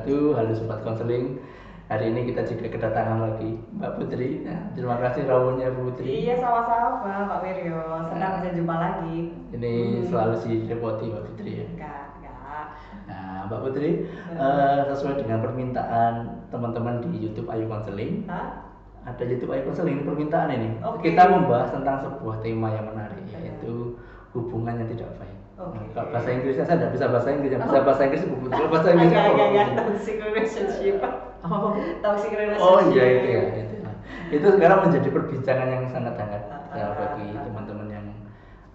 wabarakatuh. Halo Sobat Konseling. Hari ini kita juga kedatangan lagi Mbak Putri. Nah, terima kasih rawuhnya Bu Putri. Iya, sama-sama Pak Wiryo. Senang bisa jumpa lagi. Ini selalu direpoti Mbak Putri ya. Enggak. Nah, Mbak Putri, sesuai dengan permintaan teman-teman di YouTube Ayu Konseling. Ada YouTube Ayu Konseling permintaan ini. Kita membahas tentang sebuah tema yang menarik, yaitu hubungan yang tidak baik. Kalau bahasa Inggrisnya saya tidak bisa bahasa Inggris, yang bisa bahasa Inggris Bu Putri. Kalau bahasa Inggrisnya toxic relationship. Apa? Toxic relationship. Oh iya itu ya. Itu sekarang menjadi perbincangan yang sangat hangat bagi teman-teman yang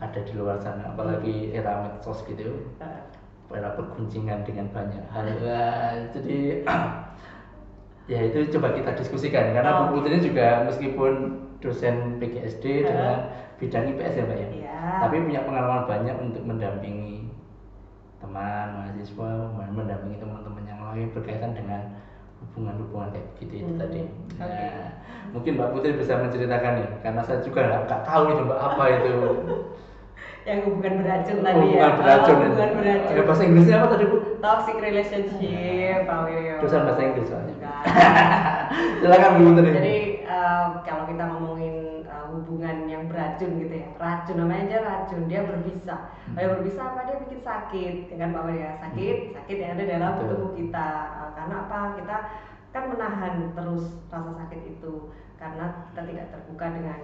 ada di luar sana, apalagi era medsos gitu. Era perguncingan dengan banyak hal. Jadi ya itu coba kita diskusikan karena Bu Putri juga meskipun dosen PGSD dengan bidang IPS ya Mbak ya. Tapi punya pengalaman banyak untuk mendampingi teman, mahasiswa, mendampingi teman-teman yang lain berkaitan dengan hubungan-hubungan kayak begitu itu tadi. Nah, mungkin Mbak Putri bisa menceritakan ya, karena saya juga nggak tahu itu Mbak apa itu. Yang hubungan beracun tadi ya. Hubungan beracun. Ada bahasa Inggrisnya apa tadi Bu? Toxic relationship, Pak Wiryo. Dosen bahasa Inggris soalnya. Silakan Bu Putri. Jadi kalau kita ngomongin hubungan yang beracun gitu ya, racun namanya aja racun, dia berbisa. Kalau berbisa apa, dia bikin sakit, ya kan Pak Wiryo? Sakit yang ada dalam tubuh kita. Karena apa? Kita kan menahan terus rasa sakit itu karena kita tidak terbuka dengan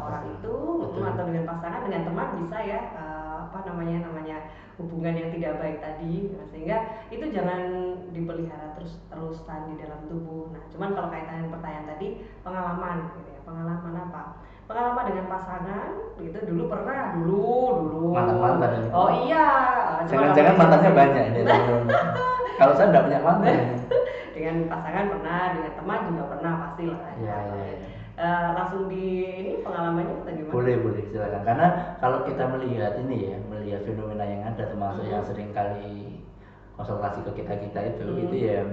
orang itu atau dengan pasangan, dengan teman bisa ya namanya hubungan yang tidak baik tadi. Nah, sehingga itu jangan dipelihara terus-terusan di dalam tubuh. Nah, cuman kalau kaitan dengan pertanyaan tadi, pengalaman gitu ya. Pengalaman apa? Pengalaman dengan pasangan gitu dulu pernah dulu. Mantan. Oh iya. Jangan-jangan mantannya banyak ini. Kalau saya enggak punya mantan. Dengan pasangan pernah, dengan teman juga pernah pastilah. Iya. Langsung di ini pengalamannya bagaimana? Boleh silakan. Karena kalau kita melihat fenomena yang ada termasuk yang sering kali konsultasi ke kita itu ya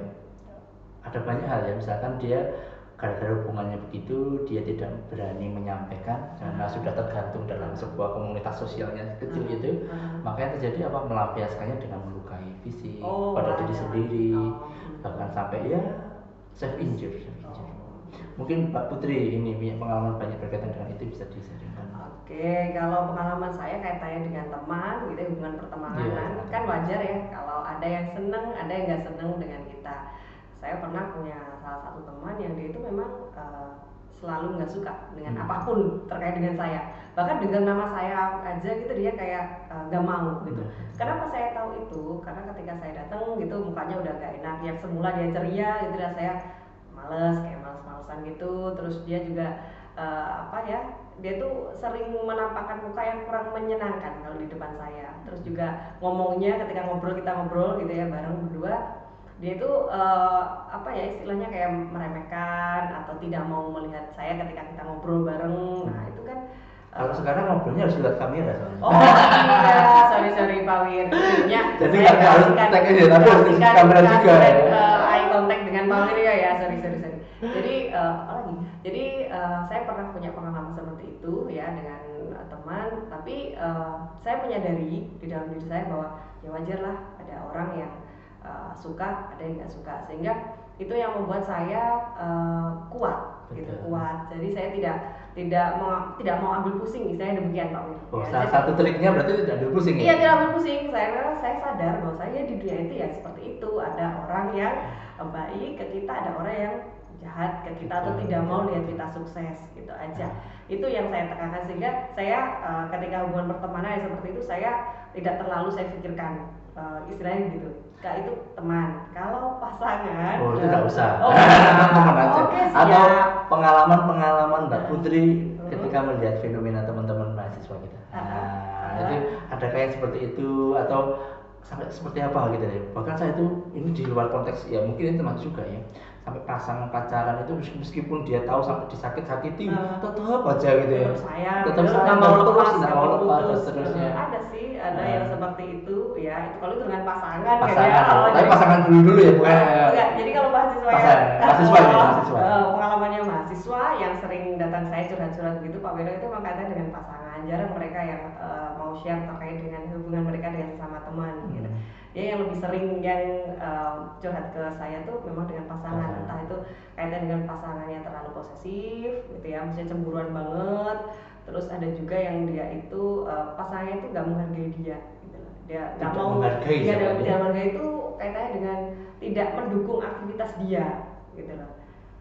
ada banyak hal ya. Misalkan dia gara-gara hubungannya begitu dia tidak berani menyampaikan karena sudah tergantung dalam sebuah komunitas sosialnya kecil itu, makanya terjadi apa, melampiaskannya dengan melukai fisik pada diri sendiri, bahkan sampai ya self injure. Mungkin Mbak Putri ini punya pengalaman banyak berkaitan dengan itu, bisa disaringkan. Oke, kalau pengalaman saya kaitannya dengan teman gitu, hubungan pertemanan kan wajar ya kalau ada yang seneng, ada yang nggak seneng dengan kita. Saya pernah punya salah satu teman yang dia itu memang selalu nggak suka dengan apapun terkait dengan saya, bahkan dengan nama saya aja gitu dia kayak nggak mau gitu. Kenapa saya tahu itu? Karena ketika saya datang gitu mukanya udah gak enak, yang semula dia ceria gitu, dan saya kayak males-malesan gitu. Terus dia juga dia tuh sering menampakkan muka yang kurang menyenangkan kalau di depan saya. Terus juga ngomongnya ketika kita ngobrol gitu ya bareng berdua, dia itu istilahnya kayak meremehkan atau tidak mau melihat saya ketika kita ngobrol bareng. Nah itu kan kalau sekarang ngobrolnya harus lihat kamera soalnya. Oh iya, sorry Pak Wir. Jadi nggak harus tag aja, tapi harus kamera juga. Eye contact dengan Pak Wir ya. Sorry. Jadi Jadi saya pernah punya pengalaman seperti itu ya dengan teman. Tapi saya menyadari di dalam diri saya bahwa ya wajar lah ada orang yang suka, ada yang nggak suka, sehingga itu yang membuat saya kuat. Jadi saya tidak mau ambil pusing, istilahnya demikian Pak Wir. Salah satu triknya berarti tidak ambil pusing. Iya, tidak ambil pusing. Saya sadar bahwa saya di dunia itu ya seperti itu. Ada orang yang baik ke kita, ada orang yang jahat ke kita atau tidak mau lihat kita sukses, gitu aja. Itu yang saya tekankan, sehingga saya ketika hubungan pertemanan seperti itu saya tidak terlalu saya pikirkan, istilahnya gitu. Itu teman. Kalau pasangan itu tidak usah. Teman aja. Atau pengalaman Mbak Putri ketika melihat fenomena teman-teman mahasiswa kita. Jadi ada kayak seperti itu atau sampai seperti apa gitu ya. Bahkan saya itu ini di luar konteks ya, mungkin itu termasuk juga ya. Sampai pasangan pacaran itu meskipun dia tahu sampai disakit-sakiti tetap aja gitu ya. Tetap sayang, mau lepas seterusnya. Ada yang seperti itu ya. Itu kalau itu dengan pasangan tapi pasangan dulu ya bukan. Jadi kalau mahasiswa pengalamannya mahasiswa yang sering datang saya curhat-curhat gitu Pak Wiro, itu makanya dengan pasangan. Jarang mereka yang mau share terkait dengan hubungan mereka dengan sesama teman gitu. dia yang lebih sering yang curhat ke saya tuh memang dengan pasangan, entah itu kaitan dengan pasangannya terlalu posesif gitu ya, misalnya cemburuan banget. Terus ada juga yang dia itu pasangannya itu nggak menghargai dia gitu loh. Dia nggak mau menghargai, dia tidak menghargai itu kaitannya dengan tidak mendukung aktivitas dia gitu loh.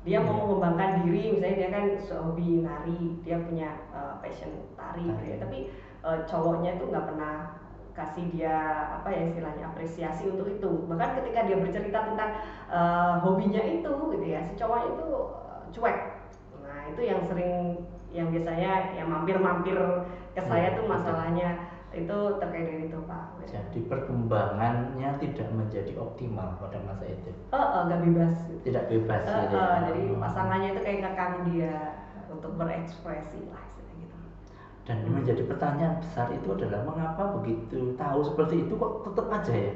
Dia mau mengembangkan diri, misalnya dia kan hobi nari, dia punya passion tari gitu ya, tapi cowoknya itu nggak pernah kasih dia apa ya istilahnya apresiasi untuk itu. Bahkan ketika dia bercerita tentang hobinya itu gitu ya, si cowok itu cuek. Nah itu yang sering, yang biasanya yang mampir-mampir ke saya tuh masalahnya itu terkait dengan itu Pak. Jadi perkembangannya tidak menjadi optimal pada masa itu. Nggak bebas. Gitu. Tidak bebas. Gitu ya. Jadi pasangannya itu kayak ngekang dia untuk berekspresi lah gitu. Dan menjadi pertanyaan besar itu adalah mengapa begitu tahu seperti itu kok tetap aja ya?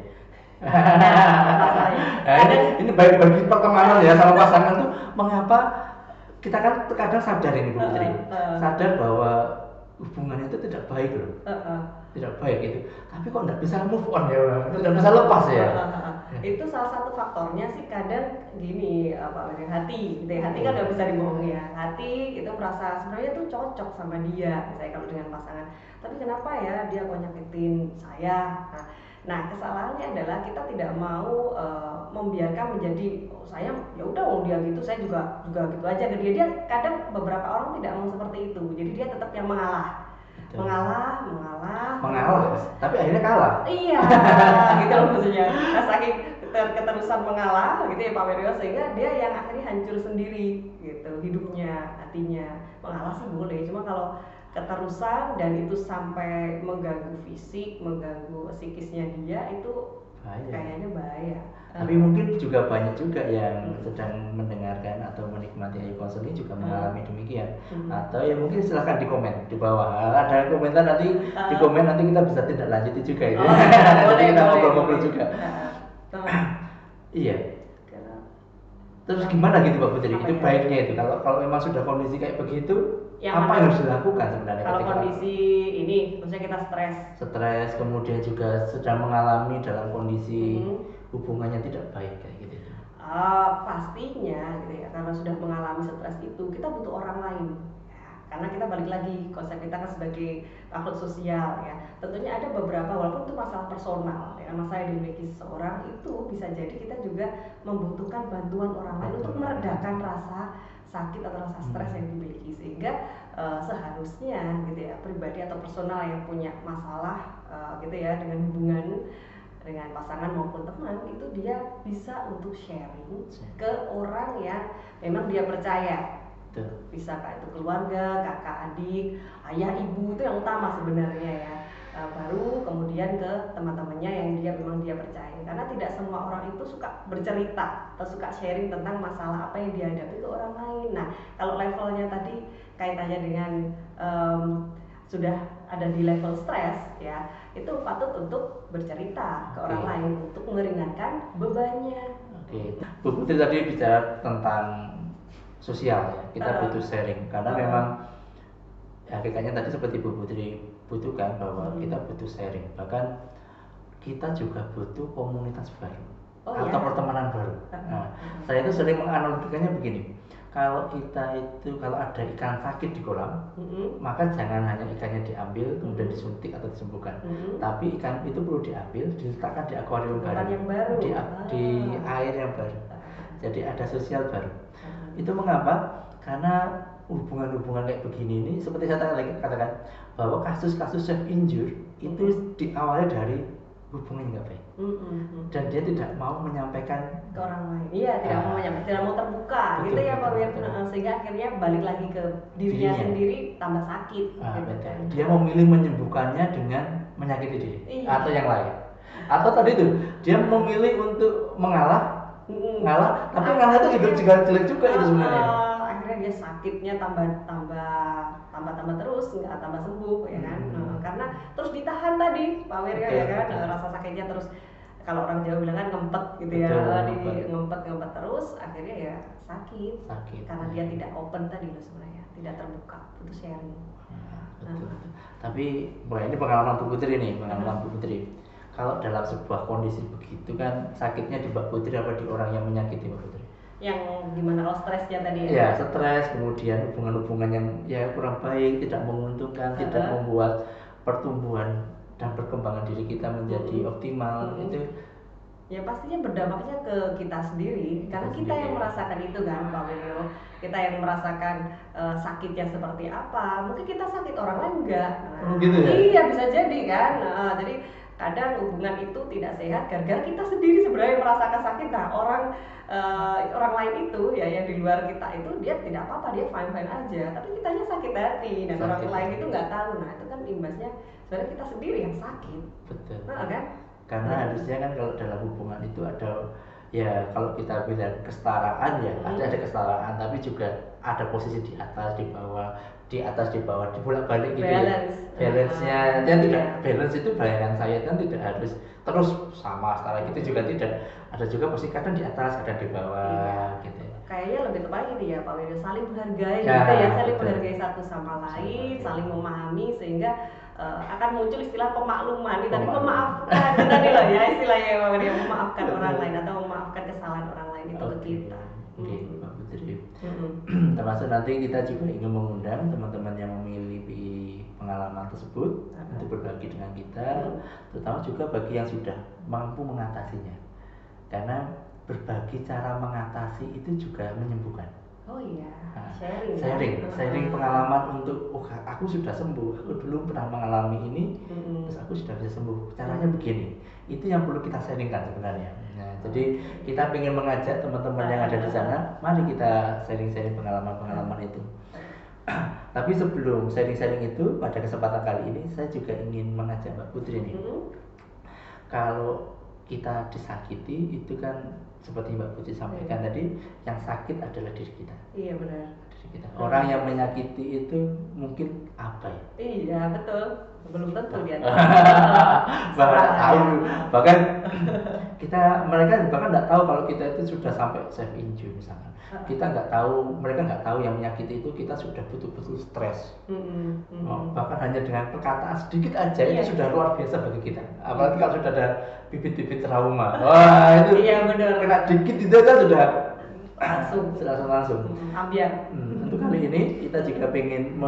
Ini baik bagi pertemanan ya sama pasangan tuh, mengapa kita kan terkadang sadar ini Bu Putri, sadar bahwa hubungannya itu tidak baik loh, tidak baik gitu, tapi kok nggak bisa move on ya, tidak bisa lepas ya. Itu salah satu faktornya sih kadang gini hati gitu ya, hati kan nggak bisa dibohongi ya, hati itu merasa sebenarnya tuh cocok sama dia misalnya kalau dengan pasangan, tapi kenapa ya dia kok nyakitin saya. Nah kesalahannya adalah kita tidak mau membiarkan menjadi saya ya udah dia gitu, saya juga gitu aja ke dia. Dia kadang beberapa orang tidak mau seperti itu, jadi dia tetap yang mengalah, tapi akhirnya kalah. Iya, gitu loh maksudnya. Nah, saking keterusan mengalah gitu ya Pak Wiryo, sehingga dia yang akhirnya hancur sendiri gitu hidupnya, hatinya. Mengalah sih boleh, cuma kalau keterusan dan itu sampai mengganggu fisik, mengganggu psikisnya dia, itu kayaknya bahaya. Tapi mungkin juga banyak juga yang sedang mendengarkan atau menikmati Ayu Konseling juga mengalami demikian. Atau ya mungkin silahkan di komen di bawah, ada komentar nanti di komen, nanti kita bisa tindak lanjuti juga itu. Nanti kita ngobrol-ngobrol juga. Iya. Terus gimana gitu Mbak Putri? Itu baiknya itu kalau memang sudah kondisi kayak begitu, apa yang harus dilakukan sebenarnya? Kalau kondisi ini, maksudnya kita stres, kemudian juga sedang mengalami dalam kondisi hubungannya tidak baik kayak gitu. Pastinya gitu ya, karena sudah mengalami stres itu kita butuh orang lain ya, karena kita balik lagi konsep kita kan sebagai makhluk sosial ya. Tentunya ada beberapa, walaupun itu masalah personal ya, masalah yang dimiliki seseorang, itu bisa jadi kita juga membutuhkan bantuan orang lain untuk meredakan rasa sakit atau rasa stres yang dimiliki, sehingga seharusnya gitu ya, pribadi atau personal yang punya masalah gitu ya dengan hubungan dengan pasangan maupun teman, itu dia bisa untuk sharing ke orang yang memang dia percaya. Bisa itu keluarga, kakak, adik, ayah, ibu, itu yang utama sebenarnya ya. Baru kemudian ke teman-temannya yang memang dia percaya, karena tidak semua orang itu suka bercerita atau suka sharing tentang masalah apa yang dihadapi ke orang lain. Nah kalau levelnya tadi kaitannya dengan sudah ada di level stres ya, itu patut untuk bercerita ke orang lain untuk meringankan bebannya. Bu Putri tadi bicara tentang sosial ya, kita butuh sharing karena memang hakikatnya tadi seperti Bu Putri butuhkan bahwa kita butuh sharing, bahkan kita juga butuh komunitas baru atau pertemanan baru. Nah, saya itu sering menganalogikannya begini, kalau kita itu kalau ada ikan sakit di kolam, maka jangan hanya ikannya diambil kemudian disuntik atau disembuhkan, tapi ikan itu perlu diambil, diletakkan di akuarium baru, di air yang baru. Jadi ada sosial baru. Itu mengapa? Karena hubungan-hubungan kayak begini ini, seperti saya katakan bahwa kasus-kasus self injure itu diawali dari hubungan nggak baik, dan dia tidak mau menyampaikan ke orang lain. Iya, tidak mau menyampaikan, tidak mau terbuka, betul, gitu ya Pak Wir. Sehingga akhirnya balik lagi ke dirinya sendiri, tambah sakit. Gitu kan. Dia memilih menyembuhkannya dengan menyakiti diri atau yang lain. Atau tadi itu dia memilih untuk mengalah, tapi ngalah itu juga jelek juga itu sebenarnya. Akhirnya dia sakitnya tambah terus, nggak tambah sembuh ya kan. Karena terus ditahan tadi Pak Wir ya kan, rasa sakitnya terus, kalau orang Jawa bilang kan ngempet gitu ya, ngempet terus, akhirnya ya sakit. Karena dia tidak open tadi loh sebenarnya, tidak terbuka, butuh sharing. Betul. Tapi ini pengalaman Bu Putri nih, kalau dalam sebuah kondisi begitu kan sakitnya di Mbak Putri apa di orang yang menyakiti Mbak Putri? Yang gimana, kalau stresnya tadi ya? Ya, stres, kemudian hubungan-hubungan yang ya kurang baik, tidak menguntungkan, tidak membuat pertumbuhan dan perkembangan diri kita menjadi optimal. Itu ya pastinya berdampaknya ke kita sendiri, karena kita yang merasakan itu kan Pak Wiryo. Kita yang merasakan sakitnya seperti apa. Mungkin kita sakit, orang lain enggak. Gitu ya? Iya, bisa jadi kan. Jadi kadang hubungan itu tidak sehat gara-gara kita sendiri sebenarnya merasakan sakit. Nah, orang lain itu ya yang di luar kita itu dia tidak apa-apa, dia fine aja, tapi kitanya sakit hati dan orang lain itu nggak tahu. Nah, itu kan imbasnya sebenarnya kita sendiri yang sakit. Betul. Kan? Karena harusnya kan kalau dalam hubungan itu ada, ya kalau kita bilang kesetaraan ya ada kesetaraan, tapi juga ada posisi di atas, di bawah, di atas, di bawah, dibolak-balik gitu balance. Ya. Balance-nya dan tidak balance itu bayangan saya kan tidak harus terus sama setara gitu juga tidak. Ada juga posisi kadang di atas, kadang di bawah gitu. Kayaknya lebih tepat ini ya Pak Wiryo, saling menghargai ya, gitu ya, saling menghargai satu sama lain, saling memahami sehingga akan muncul istilah pemakluman. Tadi memaafkan tadi loh ya istilahnya Pak Wiryo, memaafkan orang lain atau memaafkan kesalahan orang lain itu ke kita. Mbak Putri. Termasuk nanti kita juga ingin mengundang teman-teman yang memiliki pengalaman tersebut untuk berbagi dengan kita, terutama juga bagi yang sudah mampu mengatasinya. Karena berbagi cara mengatasi itu juga menyembuhkan. Oh iya, sharing pengalaman untuk aku sudah sembuh, aku dulu pernah mengalami ini, terus aku sudah bisa sembuh. Caranya begini. Itu yang perlu kita sharingkan sebenarnya. Nah, jadi kita ingin mengajak teman-teman yang ada di sana, mari kita sharing-sharing pengalaman-pengalaman itu. Tapi sebelum sharing-sharing itu, pada kesempatan kali ini saya juga ingin mengajak Mbak Putri nih. Kalau kita disakiti itu kan seperti Mbak Putri sampaikan tadi, yang sakit adalah diri kita. Iya benar. Diri kita. Orang yang menyakiti itu mungkin abai. Iya betul. Belum tentu dia. Bahkan mereka bahkan nggak tahu kalau kita itu sudah sampai self injury misalkan. Kita nggak tahu, mereka nggak tahu yang menyakiti itu kita sudah betul-betul stres. Bahkan hanya dengan perkataan sedikit aja itu sudah luar biasa bagi kita. Apalagi kalau sudah ada bibit-bibit trauma. Wah itu kena dikit itu aja sudah langsung. Ambiar. Untuk kali ini kita juga pengen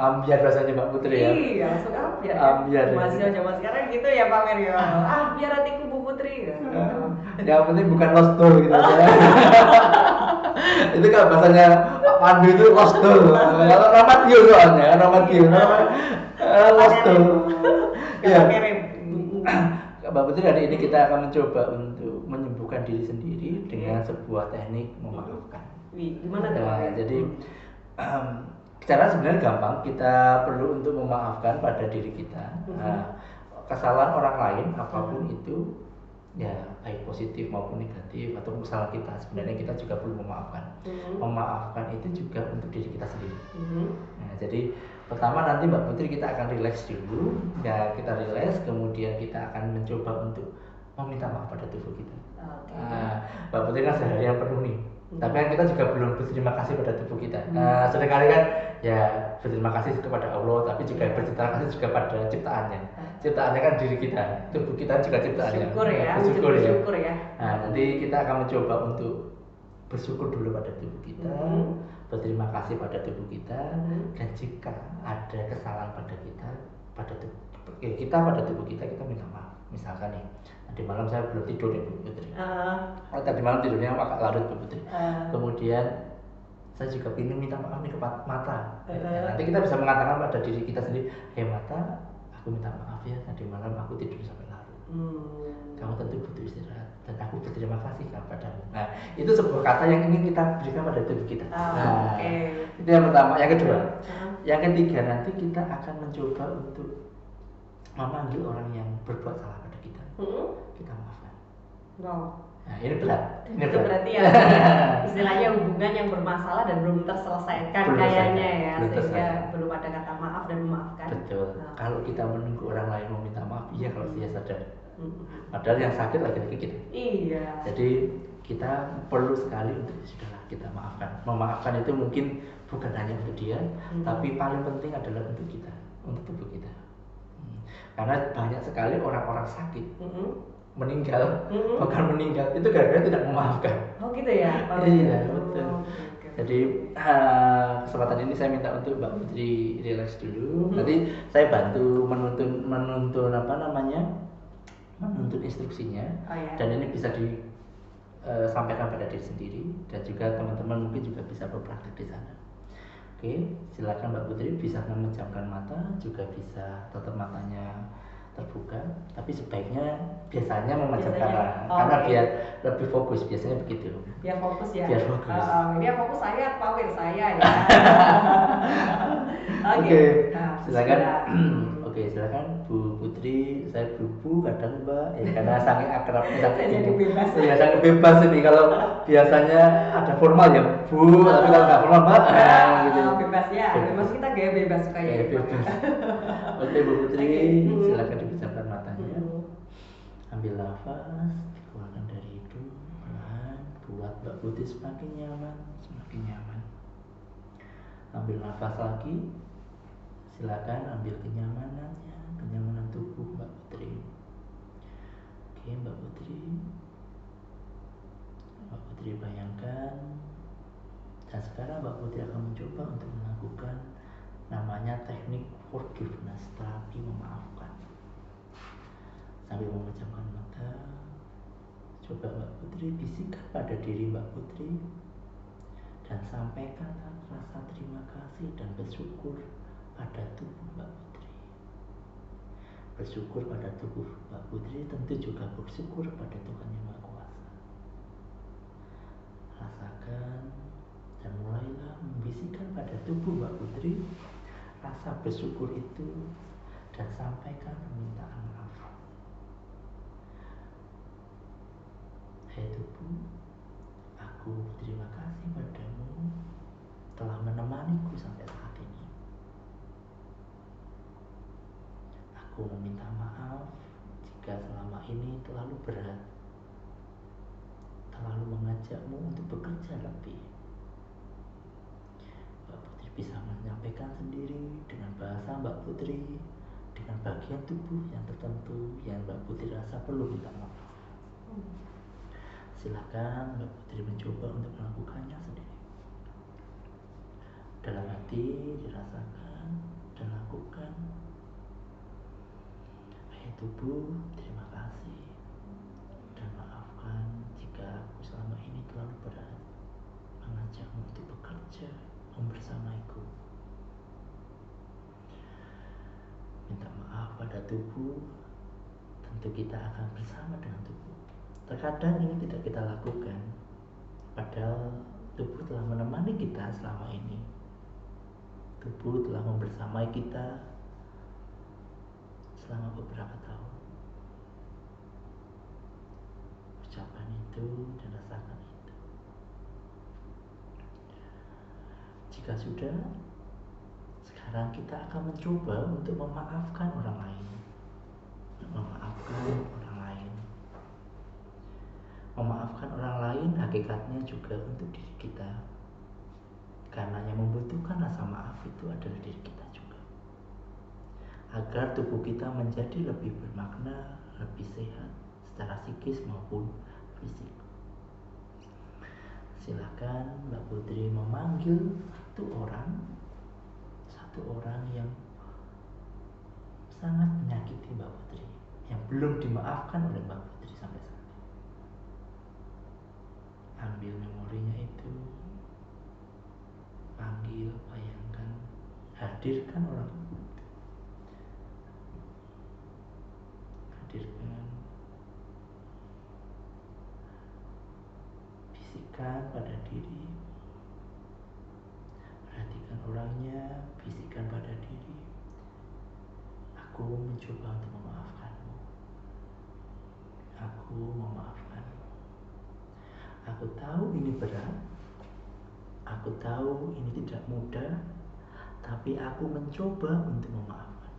ambiar rasanya Mbak Putri ya. Iya, langsung ambiar. Ambiar. Masih zaman sekarang gitu ya Pak Wiryo. Ambiar hatiku Bu Putri. Yang penting bukan lost door gitu aja. Itu kan bahasanya Pak Pandu itu lost door. Kalau Ramadio soalnya, Ramadio. Lost door. Ya. Mbak Putri, hari ini kita akan mencoba untuk menyembuhkan diri sendiri dengan sebuah teknik memaafkan. Gimana tuh? Jadi cara sebenarnya gampang. Kita perlu untuk memaafkan pada diri kita. Kesalahan orang lain apapun itu, ya baik positif maupun negatif atau kesalahan kita, sebenarnya kita juga perlu memaafkan. Memaafkan itu juga untuk diri kita sendiri. Nah, jadi pertama nanti Mbak Putri kita akan relax dulu, ya kita relax, kemudian kita akan mencoba untuk meminta maaf pada tubuh kita. Mbak Putri kan seharian penuh nih, tapi kan kita juga belum berterima kasih pada tubuh kita. Seringkali kan ya berterima kasih kepada Allah, tapi juga berterima kasih juga pada ciptaannya. Ciptaannya kan diri kita, tubuh kita juga ciptaannya. Bersyukur ya. Nah, nanti kita akan mencoba untuk bersyukur dulu pada tubuh kita, berterima kasih pada tubuh kita, dan jika ada kesalahan pada kita, pada tubuh kita minta maaf. Misalkan nih, tadi malam saya belum tidur ya Bu Putri. Tadi malam tidurnya agak larut Bu Putri. Kemudian saya juga ingin minta maaf nih ke mata. Nanti kita bisa mengatakan pada diri kita sendiri, mata, aku minta maaf ya, tadi malam aku tidur sampai larut. Kamu tentu butuh istirahat dan aku berterima kasih kepadamu. Nah, itu sebuah kata yang ingin kita berikan pada tubuh kita. Itu yang pertama. Yang kedua, yang ketiga nanti kita akan mencoba untuk memanggil orang yang berbuat salah pada kita. Kita maafkan. Nah, ini berat. Ini berarti ya istilahnya hubungan yang bermasalah dan belum terselesaikan kayaknya ya, sehingga belum ada kata maaf dan memaafkan. Betul. Kalau kita menunggu orang lain meminta maaf, iya kalau dia sadar. Padahal yang sakit lagi-lagi kita. Iya. Jadi kita perlu sekali untuk sudahlah kita maafkan. Memaafkan itu mungkin bukan hanya untuk dia, tapi paling penting adalah untuk kita, untuk tubuh kita. Karena banyak sekali orang-orang sakit meninggal, bahkan meninggal itu gara-gara tidak memaafkan. Oh gitu ya? Iya betul. Jadi kesempatan ini saya minta untuk Mbak Putri relax dulu. Nanti saya bantu menuntun menuntun instruksinya. Dan ini bisa disampaikan pada diri sendiri dan juga teman-teman mungkin juga bisa berpraktik di sana. Oke, silakan Mbak Putri bisa memejamkan mata, juga bisa tetap matanya terbuka, tapi sebaiknya biasanya memejamkan karena biar lebih fokus, biasanya begitu. Biar fokus ya. Biar fokus. Dia fokus saya, power saya ya. Oke, silakan. Oke, silakan Bu Putri. Saya Bu kadang Mbak, ya karena saking akrabnya jadi bebas. Ya sangat bebas ini. Kalau biasanya ada formal ya Bu, tapi kalau nggak formal Mbak, gitu. Bebas ya. Bebas kita gaya bebas kayak gitu. Bebas. Oke Bu Putri, silakan dipejamkan matanya. Ambil nafas, dikeluarkan dari hidung, pelan, buat Mbak Putri semakin nyaman, semakin nyaman. Ambil nafas lagi, silakan ambil kenyamanannya, kenyamanan tubuh Mbak Putri. Oke Mbak Putri bayangkan, dan sekarang Mbak Putri akan mencoba untuk melakukan namanya teknik forgiveness, terapi memaafkan. Sambil memejamkan mata, coba Mbak Putri bisikan pada diri Mbak Putri dan sampaikan rasa terima kasih dan bersyukur pada tubuh Mbak Putri. Bersyukur pada tubuh Mbak Putri, tentu juga bersyukur pada Tuhan Yang Maha Kuasa. Rasakan dan mulailah membisikkan pada tubuh Mbak Putri rasa bersyukur itu dan sampaikan permintaan maaf. Hai tubuh, aku berterima kasih padamu telah menemaniku sampai saat ini. Aku meminta maaf jika selama ini terlalu berat, terlalu mengajakmu untuk bekerja lebih. Mbak Putri bisa menyampaikan sendiri dengan bahasa Mbak Putri, dengan bagian tubuh yang tertentu yang Mbak Putri rasa perlu minta maaf. Silakan Mbak Putri mencoba untuk melakukannya sendiri. Dalam hati dirasakan dan lakukan. Hai tubuh, terima kasih dan maafkan jika aku selama ini terlalu berat mengajakmu untuk bekerja membersamaiku. Minta maaf pada tubuh, tentu kita akan bersama dengan tubuh. Terkadang ini tidak kita lakukan, padahal tubuh telah menemani kita selama ini. Tubuh telah membersamai kita selama beberapa tahun. Ucapan itu dan rasakan itu. Jika sudah, sekarang kita akan mencoba untuk memaafkan orang lain. Memaafkan orang lain hakikatnya juga untuk diri kita. Karena yang membutuhkan rasa maaf itu adalah diri kita juga. Agar tubuh kita menjadi lebih bermakna, lebih sehat secara psikis maupun fisik. Silakan Mbak Putri memanggil satu orang yang sangat menyakiti Mbak Putri, yang belum dimaafkan oleh Mbak Putri sampai saat ini. Ambil memorinya itu, panggil, bayangkan, hadirkan orang itu. Hadirkan, bisikan pada diri, perhatikan orangnya, bisikan pada diri. Aku mencoba untuk memaafkanmu. Aku memaafkanmu. Aku tahu ini berat. Aku tahu ini tidak mudah, tapi aku mencoba untuk memaafkan.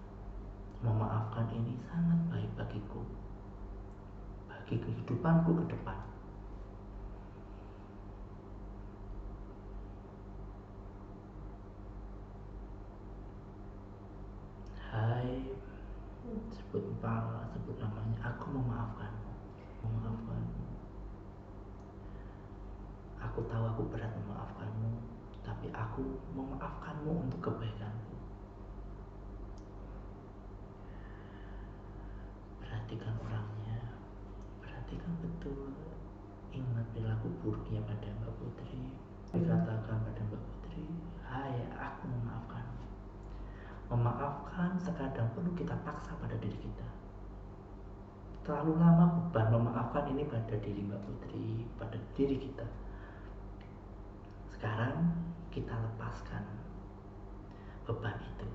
Memaafkan ini sangat baik bagiku, bagi kehidupanku ke depan. Hai, lupa sebut namanya, aku memaafkanmu. Aku tahu aku berat memaafkanmu, tapi aku memaafkanmu untuk kebaikanku. Perhatikan orangnya, perhatikan betul, ingat perilaku buruknya pada Mbak Putri. Dikatakan pada Mbak Putri, hai, aku memaafkanmu. Memaafkan sekadang perlu kita paksa pada diri kita. Terlalu lama beban memaafkan ini pada diri Mbak Putri, pada diri kita. Sekarang kita lepaskan beban itu.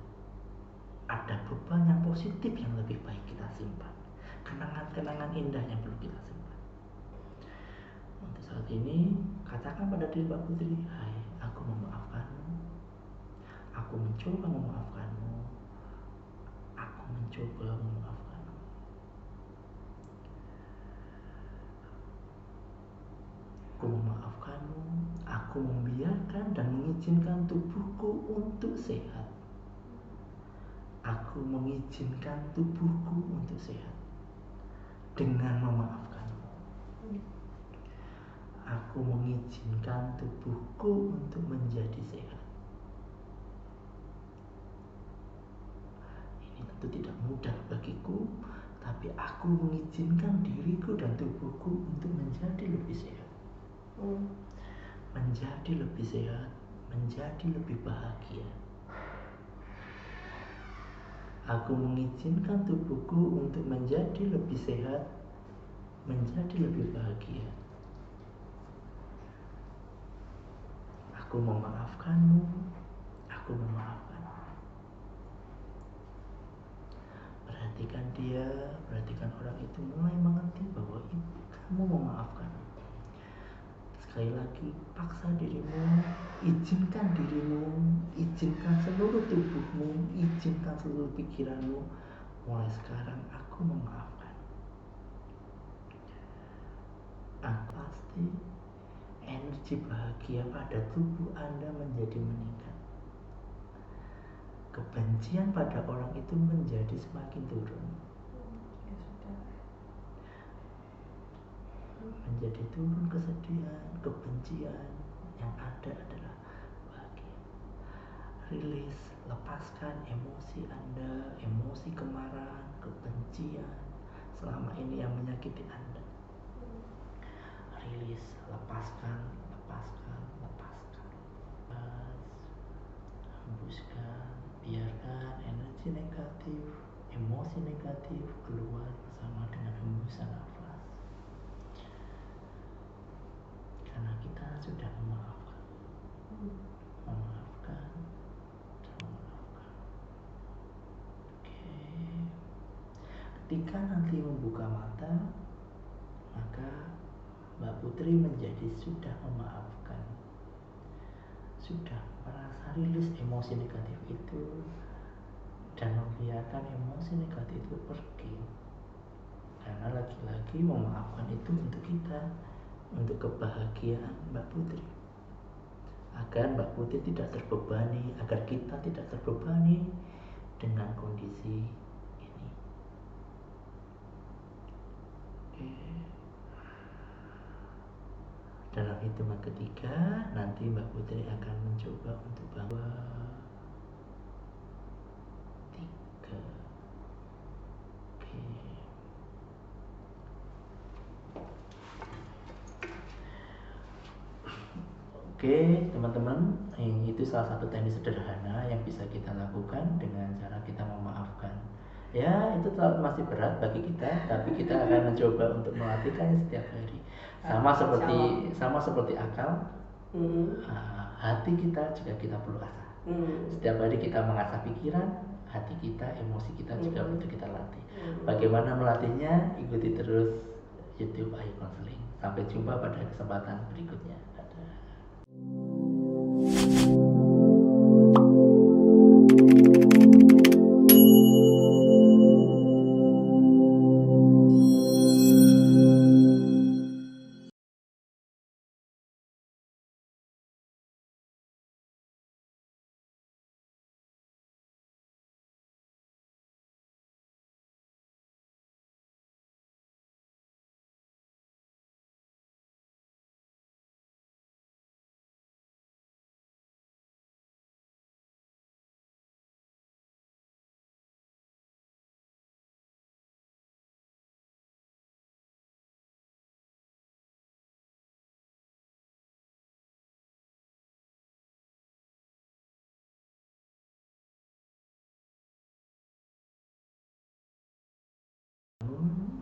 Ada beban yang positif yang lebih baik kita simpan. Kenangan-kenangan indah yang perlu kita simpan. Untuk saat ini, katakan pada diri Mbak Putri, hai, aku memaafkanmu. Aku mencoba memaafkanmu. Aku mencoba memaafkanmu. Aku memaafkanmu. Aku membiarkan dan mengizinkan tubuhku untuk sehat. Aku mengizinkan tubuhku untuk sehat dengan memaafkanmu. Aku mengizinkan tubuhku untuk menjadi sehat. Ini tentu tidak mudah bagiku, tapi aku mengizinkan diriku dan tubuhku untuk menjadi lebih sehat. Menjadi lebih sehat, menjadi lebih bahagia. Aku mengizinkan tubuhku untuk menjadi lebih sehat, menjadi lebih bahagia. Aku memaafkanmu, aku memaafkanmu. Perhatikan dia, perhatikan orang itu mulai mengerti bahwa kamu memaafkan. Sekali lagi, paksa dirimu, izinkan dirimu, izinkan seluruh tubuhmu, izinkan seluruh pikiranmu. Mulai sekarang aku memaafkan. Pasti energi bahagia pada tubuh Anda menjadi meningkat. Kebencian pada orang itu menjadi semakin turun. Menjadi turun kesedihan, kebencian. Yang ada adalah bahagia. Rilis, lepaskan emosi Anda, emosi kemarahan, kebencian selama ini yang menyakiti Anda. Rilis, lepaskan, lepaskan, lepaskan. Hembuskan, biarkan energi negatif, emosi negatif keluar bersama dengan hembusan nafas. Karena kita sudah memaafkan. Memaafkan. Oke. Ketika nanti membuka mata, maka Mbak Putri menjadi sudah memaafkan, sudah merasa rilis emosi negatif itu dan membiarkan emosi negatif itu pergi. Karena lagi-lagi memaafkan itu untuk kita, untuk kebahagiaan Mbak Putri, agar Mbak Putri tidak terbebani, agar kita tidak terbebani dengan kondisi ini. Oke. Dalam hitungan ketiga, nanti Mbak Putri akan mencoba untuk bawa 3. Oke. Oke, teman-teman, itu salah satu teknik sederhana yang bisa kita lakukan dengan cara kita memaafkan. Ya, itu masih berat bagi kita, tapi kita akan mencoba untuk melatihkannya setiap hari. Sama seperti akal, hati kita juga kita perlu asah. Setiap hari kita mengasah pikiran, hati kita, emosi kita juga butuh kita latih. Bagaimana melatihnya? Ikuti terus YouTube Ayu Counseling. Sampai jumpa pada kesempatan berikutnya. Hmm.